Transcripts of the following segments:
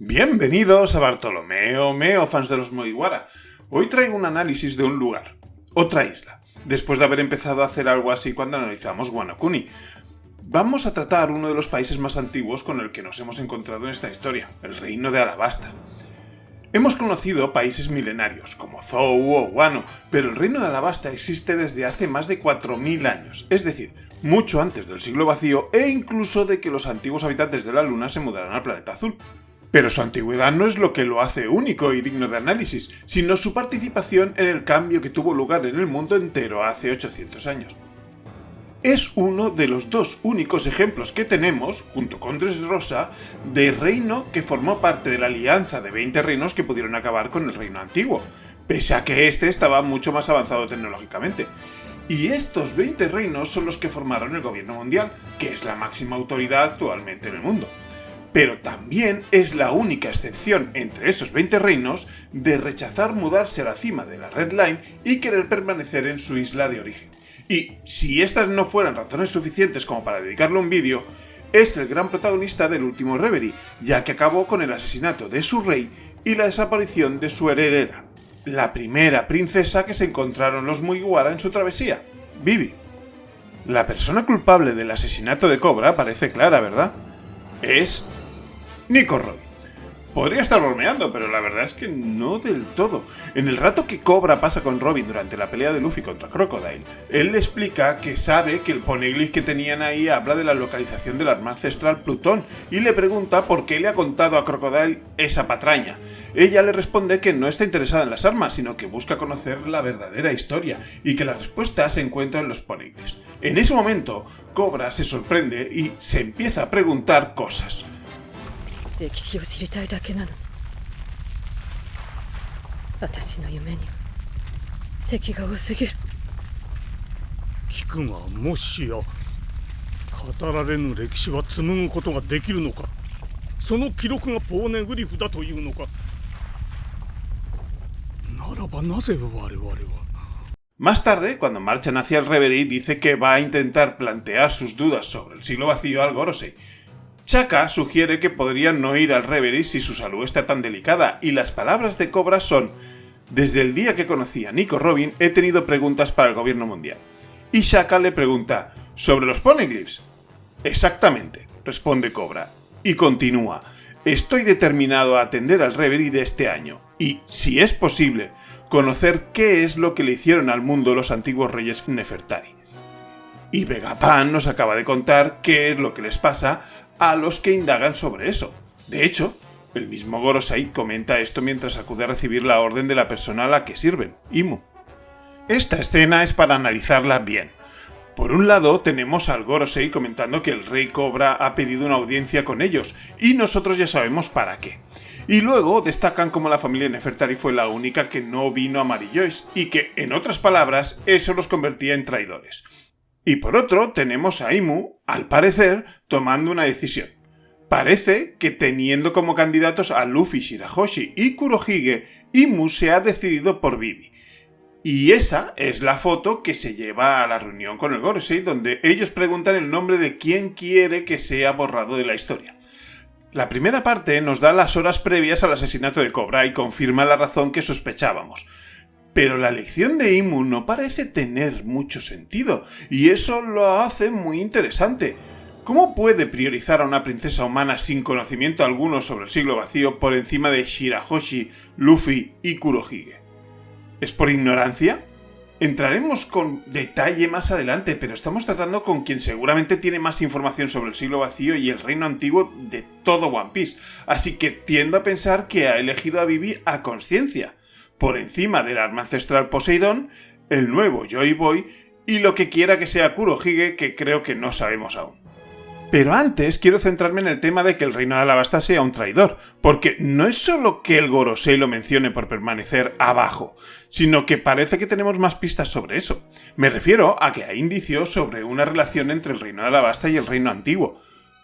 Bienvenidos a Bartolomeo Meo, fans de los Mugiwara. Hoy traigo un análisis de un lugar, otra isla, después de haber empezado a hacer algo así cuando analizamos Wano Kuni. Vamos a tratar uno de los países más antiguos con el que nos hemos encontrado en esta historia, el reino de Alabasta. Hemos conocido países milenarios, como Zou o Wano, pero el reino de Alabasta existe desde hace más de 4000 años, es decir, mucho antes del siglo vacío e incluso de que los antiguos habitantes de la Luna se mudaran al planeta azul. Pero su antigüedad no es lo que lo hace único y digno de análisis, sino su participación en el cambio que tuvo lugar en el mundo entero hace 800 años. Es uno de los dos únicos ejemplos que tenemos, junto con Dressrosa, de reino que formó parte de la alianza de 20 reinos que pudieron acabar con el reino antiguo, pese a que este estaba mucho más avanzado tecnológicamente. Y estos 20 reinos son los que formaron el gobierno mundial, que es la máxima autoridad actualmente en el mundo. Pero también es la única excepción entre esos 20 reinos de rechazar mudarse a la cima de la Red Line y querer permanecer en su isla de origen. Y si estas no fueran razones suficientes como para dedicarle un vídeo, es el gran protagonista del último Reverie, ya que acabó con el asesinato de su rey y la desaparición de su heredera, la primera princesa que se encontraron los Mugiwara en su travesía, Vivi. La persona culpable del asesinato de Cobra parece clara, ¿verdad? Es Nico Robin. Podría estar bromeando, pero la verdad es que no del todo. En el rato que Cobra pasa con Robin durante la pelea de Luffy contra Crocodile, él le explica que sabe que el poneglyph que tenían ahí habla de la localización del arma ancestral Plutón y le pregunta por qué le ha contado a Crocodile esa patraña. Ella le responde que no está interesada en las armas, sino que busca conocer la verdadera historia y que la respuesta se encuentra en los poneglyphs. En ese momento, Cobra se sorprende y se empieza a preguntar cosas. 歴史を知りたいだけなの。私の夢には敵が多すぎる。聞くが、もしや語られぬ歴史は紡ぐことができるのか。その記録がポーネグリフだというのか。ならばなぜ我々は。 Más tarde, cuando marchan hacia el Reverie, dice que va a intentar plantear sus dudas sobre el siglo vacío al Gorosei. Chaka sugiere que podría no ir al Reverie si su salud está tan delicada, y las palabras de Cobra son: desde el día que conocí a Nico Robin he tenido preguntas para el gobierno mundial. Y Chaka le pregunta: ¿sobre los poneglyphs? Exactamente, responde Cobra, y continúa: estoy determinado a atender al Reverie de este año, y, si es posible, conocer qué es lo que le hicieron al mundo los antiguos reyes Nefertari. Y Vegapunk nos acaba de contar qué es lo que les pasa a los que indagan sobre eso. De hecho, el mismo Gorosei comenta esto mientras acude a recibir la orden de la persona a la que sirven, Imu. Esta escena es para analizarla bien. Por un lado, tenemos al Gorosei comentando que el rey Cobra ha pedido una audiencia con ellos, y nosotros ya sabemos para qué. Y luego destacan cómo la familia Nefertari fue la única que no vino a Mary Joyce, y que, en otras palabras, eso los convertía en traidores. Y por otro, tenemos a Imu, al parecer, tomando una decisión. Parece que teniendo como candidatos a Luffy, Shirahoshi y Kurohige, Imu se ha decidido por Vivi. Y esa es la foto que se lleva a la reunión con el Gorosei, donde ellos preguntan el nombre de quien quiere que sea borrado de la historia. La primera parte nos da las horas previas al asesinato de Cobra y confirma la razón que sospechábamos. Pero la elección de Imu no parece tener mucho sentido, y eso lo hace muy interesante. ¿Cómo puede priorizar a una princesa humana sin conocimiento alguno sobre el siglo vacío por encima de Shirahoshi, Luffy y Kurohige? ¿Es por ignorancia? Entraremos con detalle más adelante, pero estamos tratando con quien seguramente tiene más información sobre el siglo vacío y el reino antiguo de todo One Piece, así que tiendo a pensar que ha elegido a Vivi a conciencia, por encima del arma ancestral Poseidón, el nuevo Joy Boy y lo que quiera que sea Kurohige, que creo que no sabemos aún. Pero antes quiero centrarme en el tema de que el reino de Alabasta sea un traidor, porque no es solo que el Gorosei lo mencione por permanecer abajo, sino que parece que tenemos más pistas sobre eso. Me refiero a que hay indicios sobre una relación entre el reino de Alabasta y el reino antiguo.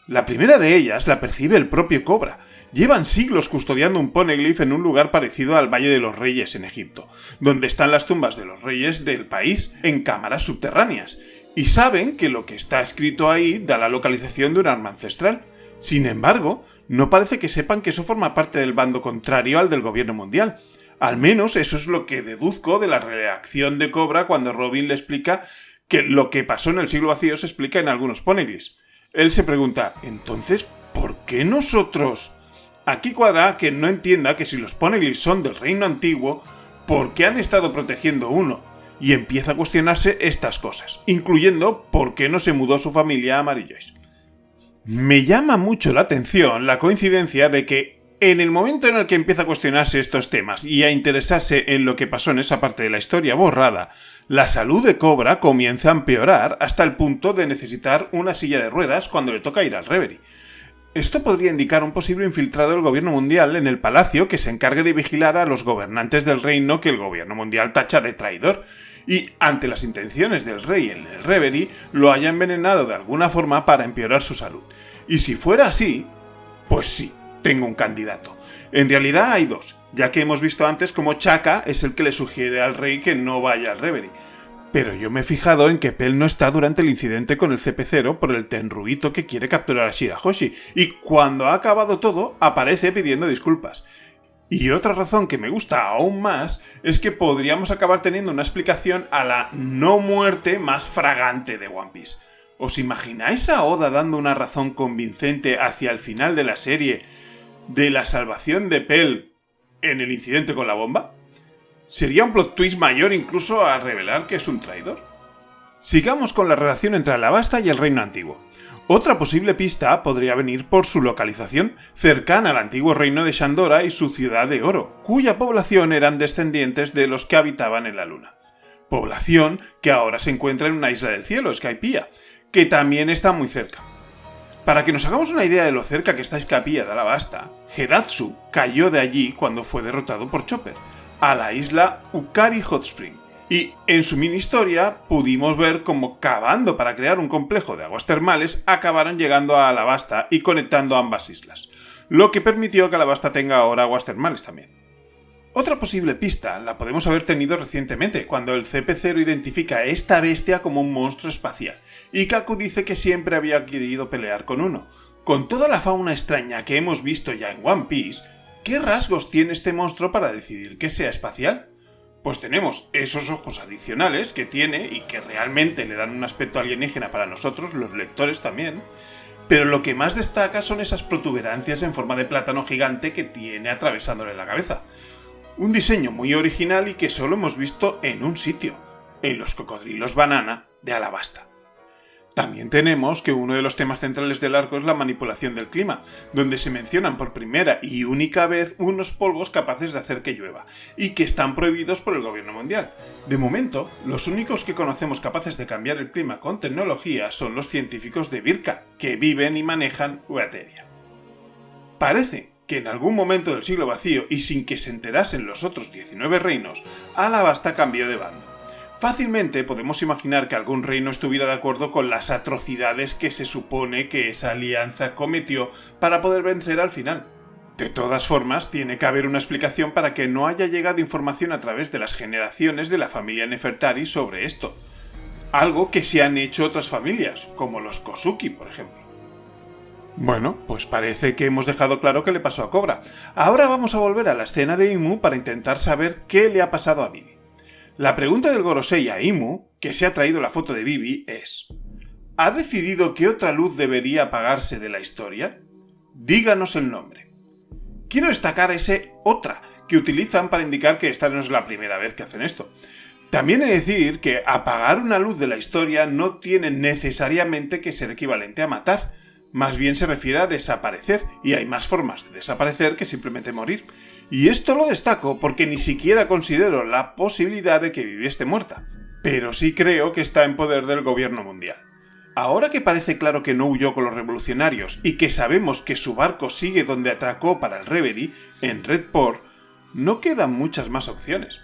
La primera de ellas la percibe el propio Cobra. Llevan siglos custodiando un poneglyph en un lugar parecido al Valle de los Reyes en Egipto, donde están las tumbas de los reyes del país en cámaras subterráneas, y saben que lo que está escrito ahí da la localización de un arma ancestral. Sin embargo, no parece que sepan que eso forma parte del bando contrario al del gobierno mundial. Al menos eso es lo que deduzco de la reacción de Cobra cuando Robin le explica que lo que pasó en el siglo vacío se explica en algunos poneglyphs. Él se pregunta, entonces, ¿por qué nosotros? Aquí cuadra que no entienda que si los poneglyphs son del reino antiguo, ¿por qué han estado protegiendo uno? Y empieza a cuestionarse estas cosas, incluyendo por qué no se mudó su familia a Mary Joyce. Me llama mucho la atención la coincidencia de que en el momento en el que empieza a cuestionarse estos temas y a interesarse en lo que pasó en esa parte de la historia borrada, la salud de Cobra comienza a empeorar hasta el punto de necesitar una silla de ruedas cuando le toca ir al Reverie. Esto podría indicar un posible infiltrado del gobierno mundial en el palacio que se encargue de vigilar a los gobernantes del reino que el gobierno mundial tacha de traidor, y ante las intenciones del rey en el Reverie lo haya envenenado de alguna forma para empeorar su salud. Y si fuera así, pues sí, tengo un candidato. En realidad hay dos, ya que hemos visto antes cómo Chaka es el que le sugiere al rey que no vaya al Reverie. Pero yo me he fijado en que Pell no está durante el incidente con el CP0 por el Tenryubito que quiere capturar a Shirahoshi, y cuando ha acabado todo, aparece pidiendo disculpas. Y otra razón que me gusta aún más es que podríamos acabar teniendo una explicación a la no muerte más fragante de One Piece. ¿Os imagináis a Oda dando una razón convincente hacia el final de la serie de la salvación de Pell en el incidente con la bomba? ¿Sería un plot twist mayor incluso a revelar que es un traidor? Sigamos con la relación entre Alabasta y el Reino Antiguo. Otra posible pista podría venir por su localización, cercana al antiguo reino de Shandora y su ciudad de oro, cuya población eran descendientes de los que habitaban en la luna. Población que ahora se encuentra en una isla del cielo, Skypiea, que también está muy cerca. Para que nos hagamos una idea de lo cerca que está Skypiea de Alabasta, Hidatsu cayó de allí cuando fue derrotado por Chopper, a la isla Ukari Hot Spring. Y en su mini historia pudimos ver cómo cavando para crear un complejo de aguas termales acabaron llegando a Alabasta y conectando ambas islas, lo que permitió que Alabasta tenga ahora aguas termales también. Otra posible pista la podemos haber tenido recientemente, cuando el CP0 identifica a esta bestia como un monstruo espacial, y Kaku dice que siempre había querido pelear con uno. Con toda la fauna extraña que hemos visto ya en One Piece, ¿qué rasgos tiene este monstruo para decidir que sea espacial? Pues tenemos esos ojos adicionales que tiene y que realmente le dan un aspecto alienígena para nosotros, los lectores también, pero lo que más destaca son esas protuberancias en forma de plátano gigante que tiene atravesándole la cabeza. Un diseño muy original y que solo hemos visto en un sitio, en los cocodrilos banana de Alabasta. También tenemos que uno de los temas centrales del arco es la manipulación del clima, donde se mencionan por primera y única vez unos polvos capaces de hacer que llueva, y que están prohibidos por el gobierno mundial. De momento, los únicos que conocemos capaces de cambiar el clima con tecnología son los científicos de Birka, que viven y manejan Uateria. Parece que en algún momento del siglo vacío, y sin que se enterasen los otros 19 reinos, Alabasta cambió de bando. Fácilmente podemos imaginar que algún reino estuviera de acuerdo con las atrocidades que se supone que esa alianza cometió para poder vencer al final. De todas formas, tiene que haber una explicación para que no haya llegado información a través de las generaciones de la familia Nefertari sobre esto. Algo que se han hecho otras familias, como los Kozuki, por ejemplo. Bueno, pues parece que hemos dejado claro qué le pasó a Cobra. Ahora vamos a volver a la escena de Imu para intentar saber qué le ha pasado a Vivi. La pregunta del Gorosei a Imu, que se ha traído la foto de Vivi, es: ¿ha decidido qué otra luz debería apagarse de la historia? Díganos el nombre. Quiero destacar ese otra que utilizan para indicar que esta no es la primera vez que hacen esto. También he de decir que apagar una luz de la historia no tiene necesariamente que ser equivalente a matar. Más bien se refiere a desaparecer, y hay más formas de desaparecer que simplemente morir. Y esto lo destaco porque ni siquiera considero la posibilidad de que Vivi esté muerta, pero sí creo que está en poder del gobierno mundial. Ahora que parece claro que no huyó con los revolucionarios y que sabemos que su barco sigue donde atracó para el Reverie, en Red Port, no quedan muchas más opciones.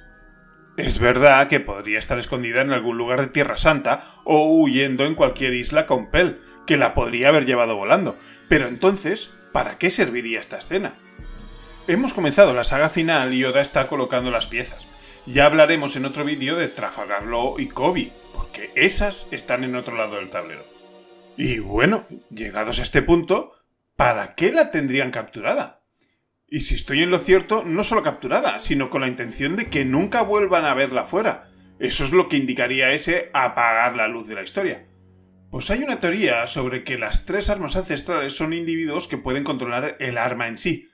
Es verdad que podría estar escondida en algún lugar de Tierra Santa o huyendo en cualquier isla con Pell, que la podría haber llevado volando, pero entonces, ¿para qué serviría esta escena? Hemos comenzado la saga final y Oda está colocando las piezas. Ya hablaremos en otro vídeo de Trafalgar Law y Kobe, porque esas están en otro lado del tablero. Y bueno, llegados a este punto, ¿para qué la tendrían capturada? Y si estoy en lo cierto, no solo capturada, sino con la intención de que nunca vuelvan a verla fuera. Eso es lo que indicaría ese apagar la luz de la historia. Pues hay una teoría sobre que las 3 armas ancestrales son individuos que pueden controlar el arma en sí.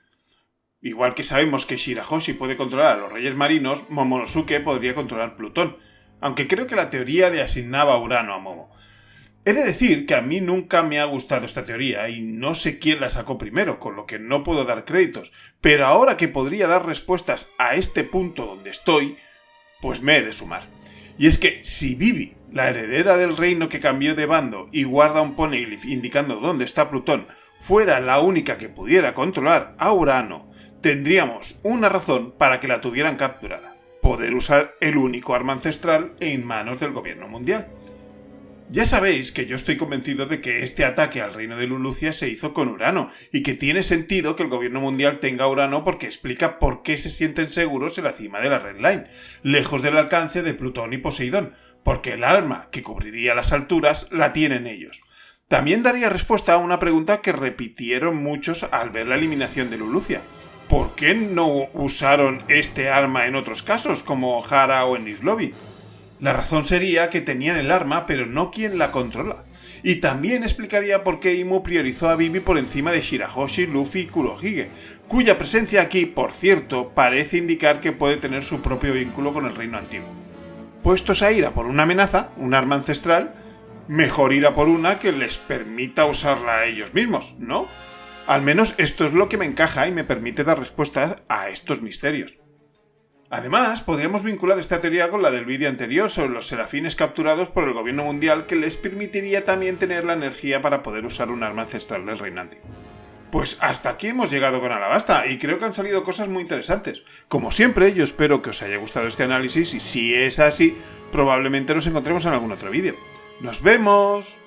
Igual que sabemos que Shirahoshi puede controlar a los Reyes Marinos, Momonosuke podría controlar Plutón, aunque creo que la teoría le asignaba Urano a Momo. He de decir que a mí nunca me ha gustado esta teoría y no sé quién la sacó primero, con lo que no puedo dar créditos, pero ahora que podría dar respuestas a este punto donde estoy, pues me he de sumar. Y es que si Vivi, la heredera del reino que cambió de bando y guarda un poneglyph indicando dónde está Plutón, fuera la única que pudiera controlar a Urano, tendríamos una razón para que la tuvieran capturada: poder usar el único arma ancestral en manos del gobierno mundial. Ya sabéis que yo estoy convencido de que este ataque al reino de Lulucia se hizo con Urano, y que tiene sentido que el gobierno mundial tenga Urano porque explica por qué se sienten seguros en la cima de la Red Line, lejos del alcance de Plutón y Poseidón, porque el arma que cubriría las alturas la tienen ellos. También daría respuesta a una pregunta que repitieron muchos al ver la eliminación de Lulucia: ¿por qué no usaron este arma en otros casos, como Hara o Enies Lobby? La razón sería que tenían el arma, pero no quien la controla. Y también explicaría por qué Imu priorizó a Vivi por encima de Shirahoshi, Luffy y Kurohige, cuya presencia aquí, por cierto, parece indicar que puede tener su propio vínculo con el reino antiguo. Puestos a ir a por una amenaza, un arma ancestral, mejor ir a por una que les permita usarla a ellos mismos, ¿no? Al menos esto es lo que me encaja y me permite dar respuestas a estos misterios. Además, podríamos vincular esta teoría con la del vídeo anterior sobre los serafines capturados por el gobierno mundial, que les permitiría también tener la energía para poder usar un arma ancestral del reino antiguo. Pues hasta aquí hemos llegado con Alabasta, y creo que han salido cosas muy interesantes. Como siempre, yo espero que os haya gustado este análisis, y si es así, probablemente nos encontremos en algún otro vídeo. ¡Nos vemos!